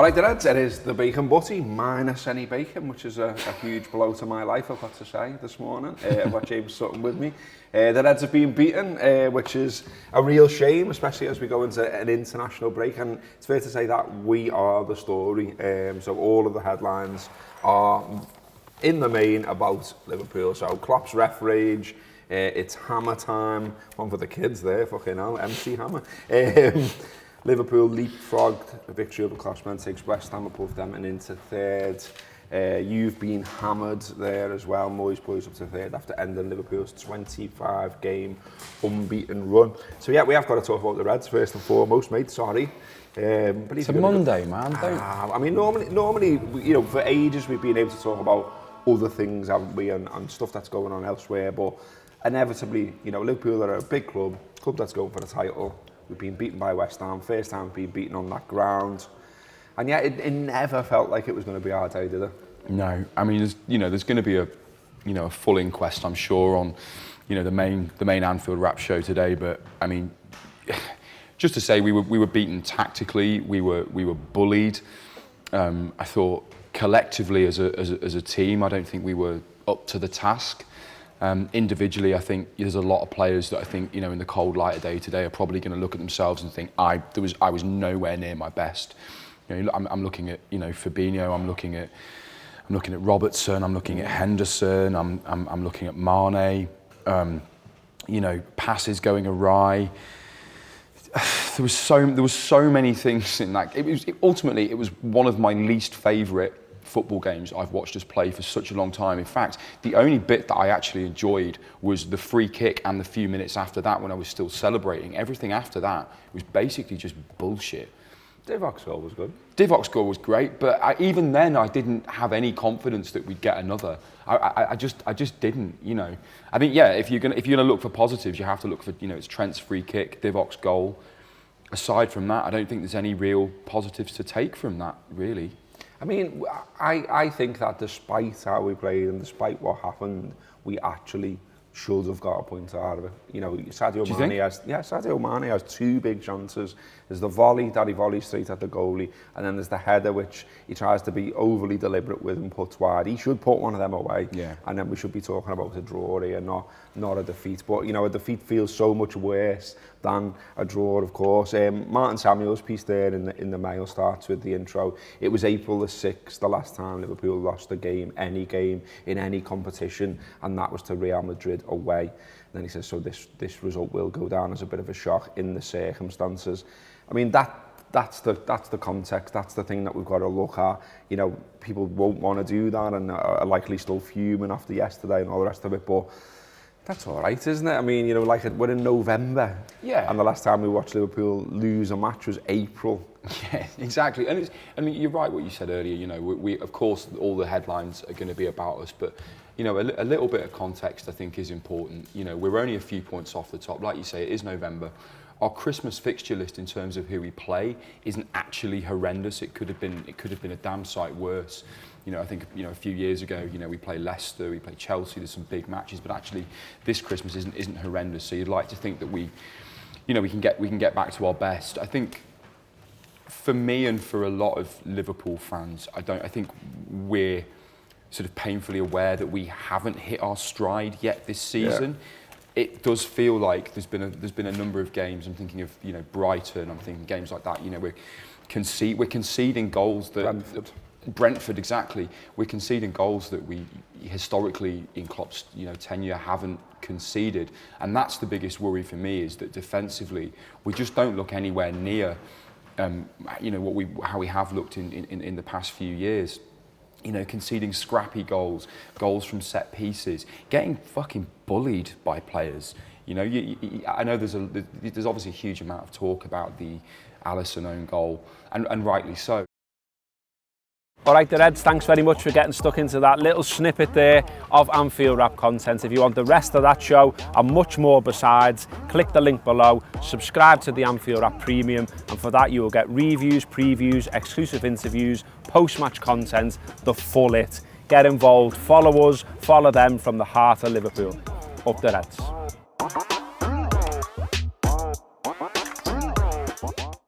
Alright, the Reds, it is the bacon butty minus any bacon, which is a huge blow to my life, I've got to say, this morning. I've got James Sutton with me. The Reds have been beaten, which is a real shame, especially as we go into an international break. And it's fair to say that we are the story. So all of the headlines are, in the main, about Liverpool. So Klopp's ref rage, it's hammer time. One for the kids there, fucking hell, MC Hammer. Liverpool leapfrogged a victory over Klopp's Express, Ham above them and into third. You've been hammered there as well. Moyes boys up to third after ending Liverpool's 25-game unbeaten run. So yeah, we have got to talk about the Reds first and foremost, mate. Sorry. It's a Monday, man. I mean, normally, you know, for ages we've been able to talk about other things, haven't we, and stuff that's going on elsewhere. But inevitably, you know, Liverpool are a big club that's going for the title. We've been beaten by West Ham, first time we've been beaten on that ground. And yet it never felt like it was going to be our day, did it? No, I mean, there's going to be a full inquest, I'm sure, on, the main Anfield Wrap show today. But I mean, just to say, we were beaten tactically, we were bullied. I thought collectively as a team, I don't think we were up to the task. Individually, I think there's a lot of players that I think, in the cold light of day today are probably going to look at themselves and think, I was nowhere near my best. I'm looking at, Fabinho, I'm looking at Robertson, I'm looking at Henderson, I'm looking at Mane, passes going awry. There was so many things in that. Ultimately, it was one of my least favourite football games I've watched us play for such a long time. In fact, the only bit that I actually enjoyed was the free kick and the few minutes after that when I was still celebrating. Everything after that was basically just bullshit. Divoc's goal was good. Divoc's goal was great, but even then I didn't have any confidence that we'd get another. I just didn't, I think, yeah, if you're gonna look for positives, you have to look for, it's Trent's free kick, Divoc's goal. Aside from that, I don't think there's any real positives to take from that, really. I mean, I think that despite how we played and despite what happened, we actually should have got a point out of it. Sadio Mane has two big chances. There's the volley that he volleys straight at the goalie, and then there's the header which he tries to be overly deliberate with and puts wide. He should put one of them away, and then we should be talking about a draw here, not a defeat. But a defeat feels so much worse than a draw, of course. Martin Samuel's piece there in the Mail starts with the intro. It was April the 6th, the last time Liverpool lost a game in any competition, and that was to Real Madrid away. And then he says, so this result will go down as a bit of a shock in the circumstances. I mean, that's the context, that's the thing that we've got to look at. People won't want to do that and are likely still fuming after yesterday and all the rest of it, but that's all right, isn't it? I mean, we're in November. Yeah. And the last time we watched Liverpool lose a match was April. Yeah, exactly. And you're right what you said earlier. We of course, all the headlines are going to be about us, but a little bit of context I think is important. We're only a few points off the top. Like you say, it is November. Our Christmas fixture list in terms of who we play isn't actually horrendous. It could have been a damn sight worse. I think a few years ago, we play Leicester, we play Chelsea. There's some big matches, but actually this Christmas isn't horrendous. So you'd like to think that we can get back to our best. I think for me and for a lot of Liverpool fans, I think we're sort of painfully aware that we haven't hit our stride yet this season. Yeah. It does feel like there's been a number of games. I'm thinking of Brighton. I'm thinking games like that. We're conceding goals that Brentford, exactly. We're conceding goals that we historically in Klopp's tenure haven't conceded, and that's the biggest worry for me, is that defensively we just don't look anywhere near how we have looked in the past few years. Conceding scrappy goals from set pieces, getting fucking bullied by players. I know there's obviously a huge amount of talk about the Alisson own goal, and rightly so. All right, the Reds, thanks very much for getting stuck into that little snippet there of Anfield Wrap content. If you want the rest of that show and much more besides, click the link below, subscribe to the Anfield Wrap Premium, and for that you will get reviews, previews, exclusive interviews, post-match content, the full it. Get involved, follow us, follow them from the heart of Liverpool. Up the Reds.